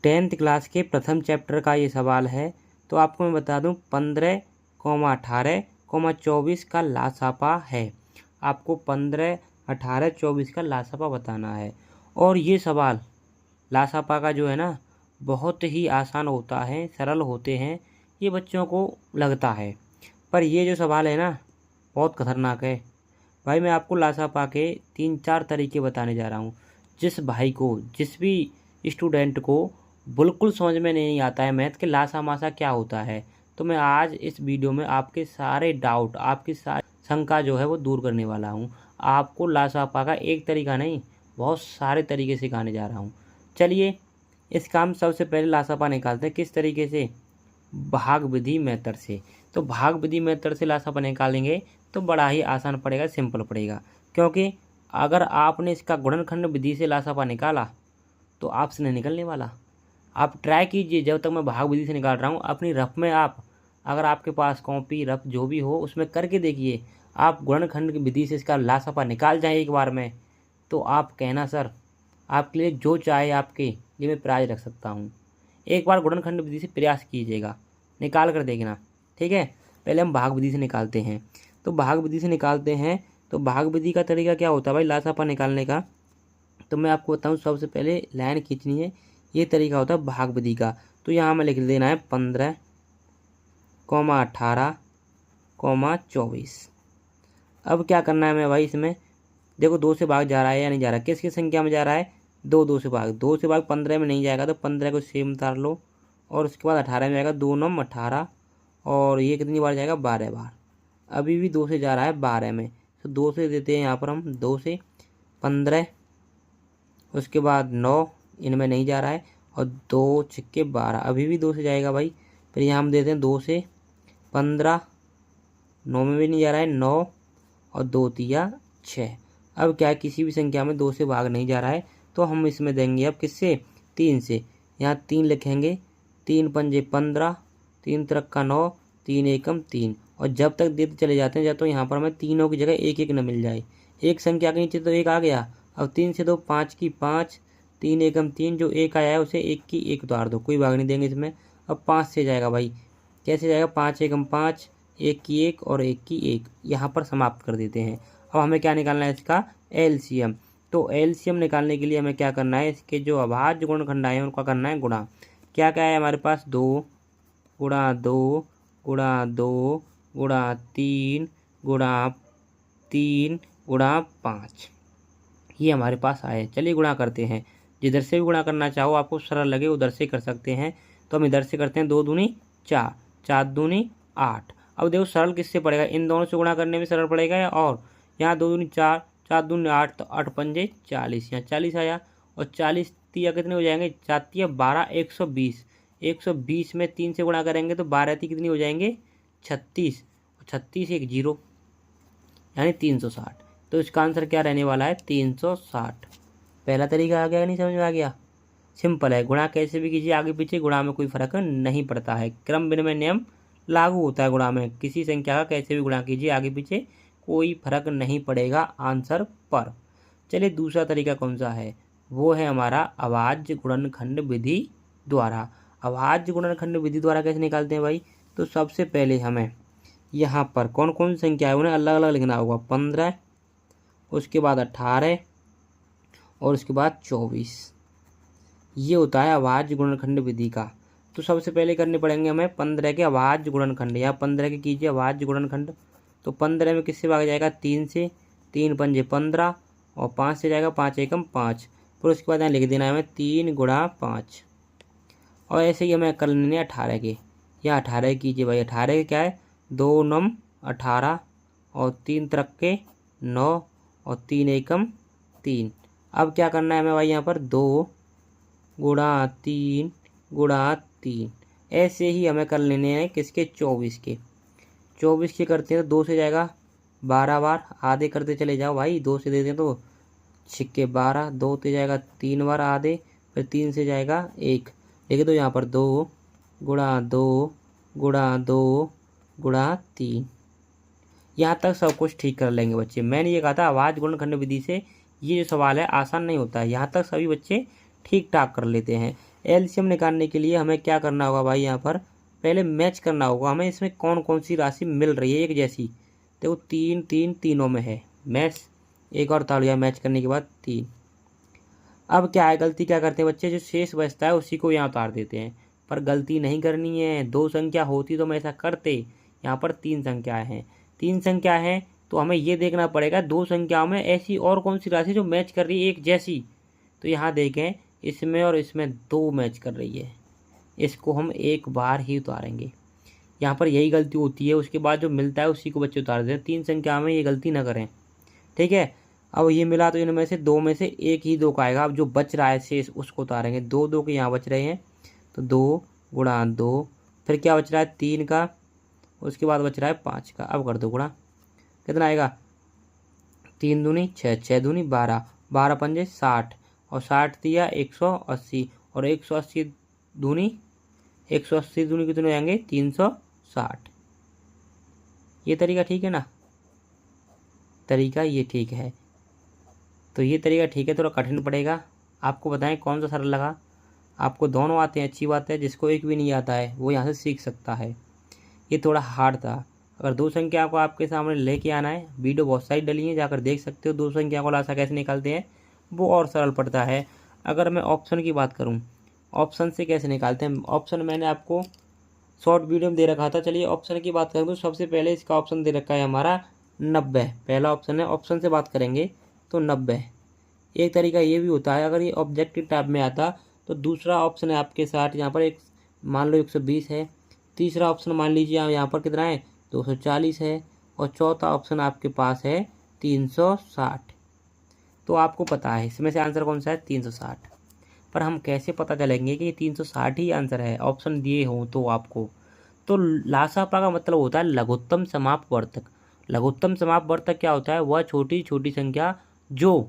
10th class के प्रथम chapter का ये सवाल है। तो आपको मैं बता दूं 15, 18, 24 का लासापा है। आपको 15, 18, 24 का लासापा बताना है। और ये सवाल लासापा का जो है ना बहुत ही आसान होता है, सरल होते हैं, ये बच्चों को लगता है। पर ये जो सवाल है ना बहुत खतरनाक है भाई। मैं आपको लासापा के 3-4 तरीके बताने जा रहा हूँ। जिस भाई को, जिस भी स्टूडेंट को बिल्कुल समझ में नहीं आता है मैथ के लासा मासा क्या होता है, तो मैं आज इस वीडियो में आपके सारे डाउट, आपकी सारी शंका जो है वो दूर करने वाला हूँ। आपको लासापा का एक तरीका नहीं, बहुत सारे तरीके सिखाने जा रहा हूँ। चलिए इस काम सबसे पहले लासापा निकालते हैं। किस तरीके से? भाग विधि मेथड से। तो भाग विधि मेथड से लासापा निकालेंगे तो बड़ा ही आसान पड़ेगा, सिंपल पड़ेगा। क्योंकि अगर आपने इसका गुणनखंड विधि से लासापा निकाला तो आपसे नहीं निकलने वाला। आप ट्राई कीजिए, जब तक मैं भाग विधि से निकाल रहा हूँ अपनी रफ में, आप अगर आपके पास कॉपी रफ जो भी हो उसमें करके देखिए। आप गुणनखंड की विधि से इसका लासापा निकाल जाए एक बार में, तो आप कहना सर आपके लिए जो चाहे आपके लिए मैं प्राइज रख सकता हूँ। एक बार गुणनखंड विधि से प्रयास कीजिएगा, निकाल कर देखना, ठीक है। पहले हम भाग विधि से निकालते हैं। तो भाग विधि से निकालते हैं तो भाग विधि का तरीका क्या होता है भाई लासापा निकालने का? तो मैं आपको बताऊं, सबसे पहले लाइन खींचनी है, ये तरीका होता है भाग विधि का। तो यहाँ में लिख देना है 15, 18, 24। अब क्या करना है मैं भाई इसमें, देखो 2 से भाग जा रहा है या नहीं जा रहा, किस किस संख्या में जा रहा है? 2 से भाग, 2 से भाग 15 में नहीं जाएगा तो 15 को सेम उतार लो। और उसके बाद 18 में जाएगा, 2 9 18, और ये कितनी बार जाएगा? 12 बार। अभी भी 2 से जा रहा है 12 में, तो 2 से देते हैं यहाँ पर हम, 2 से 15, उसके बाद 9, इनमें नहीं जा रहा है, और 2 छिक्के 12, अभी भी 2 से जाएगा भाई। फिर यहाँ हम देते हैं 2 से 15, 9 में भी नहीं जा रहा है, 9, और 2 तिया 6। अब क्या है, किसी भी संख्या में 2 से भाग नहीं जा रहा है, तो हम इसमें देंगे अब किससे? 3 से। यहाँ 3 लिखेंगे, 3 पंजे 15, 3 तिरक्का 9, 3 एकम 3, और जब तक देते चले जाते हैं, जब तो यहाँ पर हमें तीनों की जगह एक एक न मिल जाए। एक संख्या के नीचे तो एक आ गया, अब 3 से 2 5 की 5, 3 एकम 3, जो एक आया है उसे एक की एक उतार दो, कोई भाग नहीं देंगे इसमें। अब 5 से जाएगा भाई, कैसे जाएगा? 5 एकम 5, एक की एक और एक की एक, यहाँ पर समाप्त कर देते हैं। अब हमें क्या निकालना है? इसका एलसीएम। तो एलसीएम निकालने के लिए हमें क्या करना है? इसके जो अभाज्य गुणनखंड आए हैं उनका करना है गुणा। क्या क्या है हमारे पास? 2 गुणा 2 गुणा 2 गुणा 3 गुणा 3 गुणा 5, ये हमारे पास आए। चलिए गुणा करते हैं। जिधर से भी गुणा करना चाहो, आपको सरल लगे उधर से कर सकते हैं। तो हम इधर से करते हैं, 2 दूनी 4, 4 दूनी 8। अब देखो सरल किससे पड़ेगा? इन दोनों से गुणा करने में सरल पड़ेगा, या और यहाँ 2 दूनी 4, 4 दूनी 8, तो 8 पंजे 40, यहाँ 40 आया, और 40 तिया कितने हो जाएंगे? 4 तिया 12, 120। 120 में 3 से गुणा करेंगे तो 12 ती कितनी हो जाएंगे? 36, और 36 एक 0, यानी 360। तो इसका आंसर क्या रहने वाला है? 360। पहला तरीका आ गया, नहीं समझ में आ गया? सिंपल है, गुणा कैसे भी कीजिए, आगे पीछे गुणा में कोई फर्क नहीं पड़ता है। क्रम विनिमय नियम लागू होता है गुणा में। किसी संख्या का कैसे भी गुणा कीजिए, आगे पीछे कोई फर्क नहीं पड़ेगा आंसर पर। चलिए दूसरा तरीका कौन सा है? वो है हमारा अभाज्य गुणनखंड विधि द्वारा। अभाज्य गुणनखंड विधि द्वारा कैसे निकालते हैं भाई? तो सबसे पहले हमें यहाँ पर कौन कौन सी संख्या है उन्हें अलग अलग लिखना होगा। 15, उसके बाद 18, और उसके बाद 24। ये होता है अभाज्य गुणनखंड विधि का। तो सबसे पहले करने पड़ेंगे हमें 15 के अभाज्य गुणनखंड। यहाँ 15 के कीजिए अभाज्य गुणनखंड। तो 15 में किससे भाग जाएगा? 3 से, 3 पंजे 15, और 5 से जाएगा, 5 एकम 5। फिर उसके बाद यहाँ लिख देना है हमें 3 गुणा 5। और ऐसे ही हमें कर लेने 18 के। या 18 कीजिए भाई, 18 के क्या है? 2 9 18, और 3 तिरक्के 9, और 3 एकम 3। अब क्या करना है हमें भाई? यहाँ पर 2 गुणा 3 गुणा 3। ऐसे ही हमें कर लेने हैं किसके? 24 के। 24 के करते हैं तो 2 से जाएगा 12 बार, आधे करते चले जाओ भाई, 2 से देते हैं तो छिक्के 12, 2 से जाएगा 3 बार आधे, फिर 3 से जाएगा 1। देखिए तो यहाँ पर 2 गुणा 2 गुणा 2 गुणा 3। यहाँ तक सब कुछ ठीक कर लेंगे बच्चे। मैंने ये कहा था अभाज्य गुणनखंड विधि से ये जो सवाल है आसान नहीं होता है, यहाँ तक सभी बच्चे ठीक ठाक कर लेते हैं। एलसीएम निकालने के लिए हमें क्या करना होगा भाई, यहाँ पर पहले मैच करना होगा हमें इसमें कौन कौन सी राशि मिल रही है एक जैसी। देखो 3 3 तीनों में है मैच, एक और तालिया मैच करने के बाद 3। अब क्या है, गलती क्या करते हैं बच्चे, जो शेष बचता है उसी को यहाँ उतार देते हैं, पर गलती नहीं करनी है। 2 संख्या होती तो हम ऐसा करते। यहाँ पर 3 संख्याएँ हैं, 3 संख्या है तो हमें ये देखना पड़ेगा 2 संख्याओं में ऐसी और कौन सी राशि जो मैच कर रही है एक जैसी। तो यहाँ देखें इसमें और इसमें 2 मैच कर रही है, इसको हम एक बार ही उतारेंगे। यहाँ पर यही गलती होती है, उसके बाद जो मिलता है उसी को बच्चे उतार देते हैं। 3 संख्या में ये गलती ना करें, ठीक है। अब ये मिला तो इनमें से 2 में से एक ही 2 का आएगा। अब जो बच रहा है शेष उसको उतारेंगे। 2 2 के यहाँ बच रहे हैं तो 2 गुणा 2, फिर क्या बच रहा है 3 का, उसके बाद बच रहा है 5 का। अब कर दो गुणा, कितना आएगा 3 दूनी 6, 6 दूनी 12, 12 पंजे 60 और 60 दिया 180 और 180 दूनी 180 दूनी कितने आएंगे 360। ये तरीका ठीक है ना, तरीका ये ठीक है। तो ये तरीका ठीक है, थोड़ा कठिन पड़ेगा। आपको बताएं कौन सा सरल लगा। आपको दोनों आते हैं, अच्छी बात है। जिसको एक भी नहीं आता है वो यहाँ से सीख सकता है। ये थोड़ा हार्ड था। अगर 2 संख्या को आपके सामने लेके आना है, वीडियो बहुत सारी डली है, जाकर देख सकते हो। 2 संख्या को लासा कैसे निकालते हैं वो और सरल पड़ता है। अगर मैं ऑप्शन की बात करूँ, ऑप्शन से कैसे निकालते हैं, ऑप्शन मैंने आपको शॉर्ट वीडियो में दे रखा था। चलिए ऑप्शन की बात करें तो सबसे पहले इसका ऑप्शन दे रखा है हमारा 90, पहला ऑप्शन है। ऑप्शन से बात करेंगे तो 90। एक तरीका ये भी होता है, अगर ये ऑब्जेक्टिव टाइप में आता तो दूसरा ऑप्शन है आपके साथ, यहाँ पर एक मान लो 120 है। तीसरा ऑप्शन मान लीजिए यहाँ पर कितना है 240 है और चौथा ऑप्शन आपके पास है 360। तो आपको पता है इसमें से आंसर कौन सा है 360। पर हम कैसे पता चलेंगे कि 360 ही आंसर है, ऑप्शन दिए हों तो आपको। तो लासापा का मतलब होता है लघुत्तम समापवर्तक। लघुत्तम समापवर्तक क्या होता है, वह छोटी छोटी संख्या जो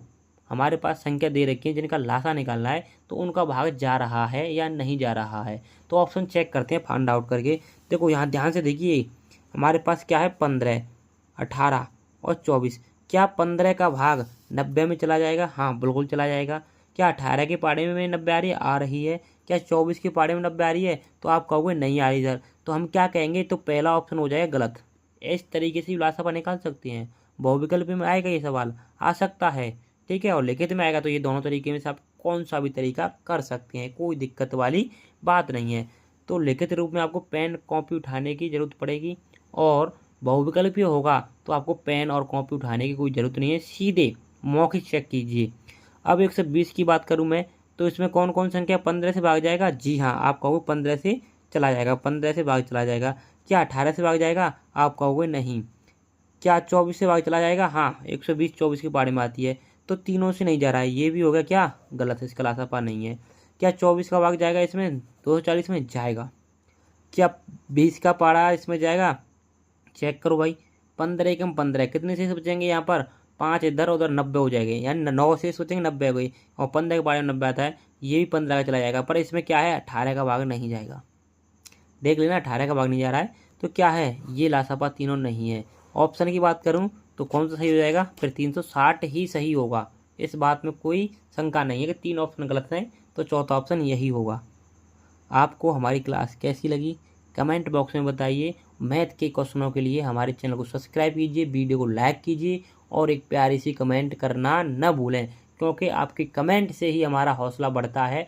हमारे पास संख्या दे रखी है जिनका लासा निकालना है तो उनका भाग जा रहा है या नहीं जा रहा है। तो ऑप्शन चेक करते हैं फाइंड आउट करके। देखो यहाँ ध्यान से देखिए, हमारे पास क्या है 15, 18 और 24। क्या 15 का भाग 90 में चला जाएगा? हाँ बिल्कुल चला जाएगा। क्या 18 के पाड़े में 90 आ रही है? आ रही है। क्या 24 के पाड़े में 90 आ रही है? तो आप कहोगे नहीं आ रही सर। तो हम क्या कहेंगे, तो पहला ऑप्शन हो जाएगा गलत। इस तरीके से लासापा निकाल सकते हैं। बहुविकल्प में आएगा ये सवाल, आ सकता है, ठीक है। और लिखित में आएगा तो ये दोनों तरीके में से आप कौन सा भी तरीका कर सकते हैं, कोई दिक्कत वाली बात नहीं है। तो लिखित रूप में आपको पेन कॉपी उठाने की ज़रूरत पड़ेगी, और बहुविकल्पीय होगा तो आपको पेन और कॉपी उठाने की कोई ज़रूरत नहीं है, सीधे मौखिक चेक कीजिए। अब 120 की बात करूं मैं, तो इसमें कौन कौन संख्या 15 से भाग जाएगा? जी हाँ, आप कहोगे 15 से चला जाएगा, 15 से भाग चला जाएगा। क्या 18 से भाग जाएगा? आप कहोगे नहीं। क्या 24 से भाग चला जाएगा? हाँ, 120 24 के बारे में आती है, तो तीनों से नहीं जा रहा है। ये भी हो गया क्या गलत है, इसका लासापा नहीं है। क्या 24 का भाग जाएगा इसमें 240 में? जाएगा। क्या 20 का पारा इसमें जाएगा? चेक करो भाई, 15 एकम 15, कितने से बचेंगे यहाँ पर? 5 इधर उधर 90 हो जाएंगे, यानी 9 से सोचेंगे 90 हो गई, और 15 के बारे में 90 आता है, ये भी 15 का चला जाएगा। पर इसमें क्या है 18 का भाग नहीं जाएगा। देख लेना 18 का भाग नहीं जा रहा है, तो क्या है ये लासापा तीनों नहीं है। ऑप्शन की बात करूँ तो कौन सा सही हो जाएगा? फिर 360 ही सही होगा। इस बात में कोई शंका नहीं है कि 3 ऑप्शन गलत हैं, तो चौथा ऑप्शन यही होगा। आपको हमारी क्लास कैसी लगी कमेंट बॉक्स में बताइए। मैथ के क्वेश्चनों के लिए हमारे चैनल को सब्सक्राइब कीजिए, वीडियो को लाइक कीजिए और एक प्यारी सी कमेंट करना न भूलें, क्योंकि आपके कमेंट से ही हमारा हौसला बढ़ता है।